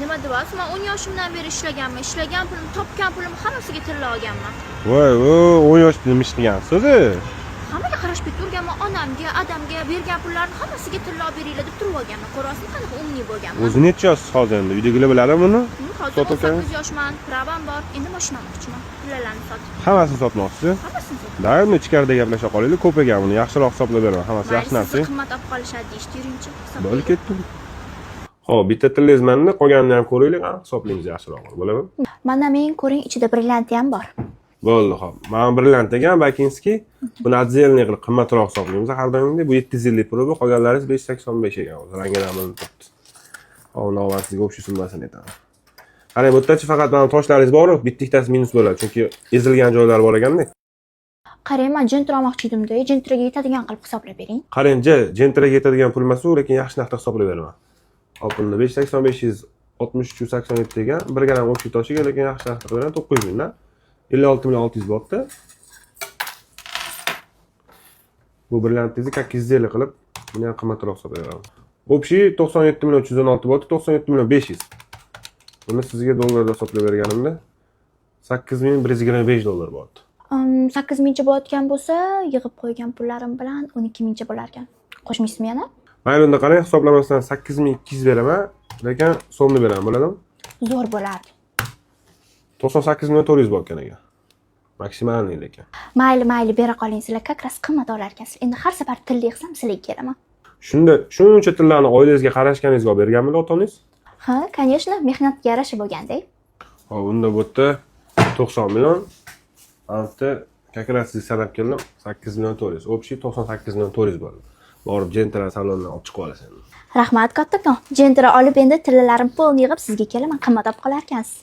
Nima deyapsiz? Men 10 yoshimdan beri ishlaganman. Ishlagan pulim, topgan pulim hammasiga tilla olganman. Voy, 10 yoshda nima ish qilgansiz? Hammaga qarash bitib turganman. Onamga, adamga bergan pullarni hammasiga tilla olib beringlar deb turib olganman. Ko'rasizmi, qanaqa umniy bo'lganman. O'zi necha yoshsiz hozir endi? Uydagilar biladimi buni? Hozir 18 yoshman, pravam bor. Endi mashina olmoqchiman. Pullalarni sotib. Hammasini sotmoqchisiz? Hammasini sotib. Doim ichkarida gaplashib qolaylik, ko'p ekan buni. Yaxshiroq hisoblab beraman. Hammasi yaxshi narsa. Qimmat olib qolishadi deyishdi, yuringchi. Bo'lib ketdi. Xo'p, bitta tillangizmanni, qolganini ham ko'raylik, hisoblaymiz yaxshiroq bo'ladimi? Mana men ko'ring, ichida brillianti ham bor. Bo'ldi, xo'p. Mana brilliant ekan, Bakinski. Buni отдельный qilib qimmatroq hisoblaymiz. Har doimgidek bu 750 proba, qolganlaringiz 585 ekan. O'zi rangidan bilinib turibdi. Hop, navbat sizga общий summasini aytaman. Qarang, bu yerda faqat mana toshlaringiz bor-ku, bitta ikkitasi minus bo'ladi, chunki ezilgan joylari bor ekanda. Qarang, men jentira olmoqchi edim-da, jentiraga yetadigan qilib hisoblab bering. Qarang, jentiraga yetadigan pul emas u, lekin yaxshi narxda hisoblab beraman. Oltinni 585 6387 ekan, 1 gramm общий toshiga, lekin yaxshi narxda bilan 900 mingdan 56 million 600 bo'pti. Bu brilliantingizni 250 qilib, buni ham qimmatroq hisoblab beraman. Общий 97 million 316 bo'ldi, 97 million 500. Buni sizga dollarda hisoblab berganimda 8125 dollar bo'ldi. 8 mingcha bo'layotgan bo'lsa, yig'ib qo'ygan pullarim bilan 12 mingcha bo'lar ekan. Qo'shmaysizmi yana? Mayli, unda qarang, hisoblamasdan 8200 beraman, lekin so'mni beraman, bo'ladimi? Zo'r bo'lardi. 98 million 400 bo'lgan ekan. Maksimalniy lekin. Mayli, bera qoling, sizlar как раз qimmat olar ekansiz. Endi har safar tilli qilsam sizlarga kelaman. Shunda shuncha tillarni oilangizga qarashganingizga olib berganmidi otangiz? Ha, конечно, mehnatga yarasha bo'lganda. Hop, unda bu yerda 90 million. Anta как раз siz sanab keldim, 8 million 400. Общий 98 million 400 bo'ldi. Borib jentira salondan olib chiqib olasan. Rahmat kattakon. Jentira olib endi tillalarim polni yig'ib sizga kelaman, qimmat olib qolar ekansiz.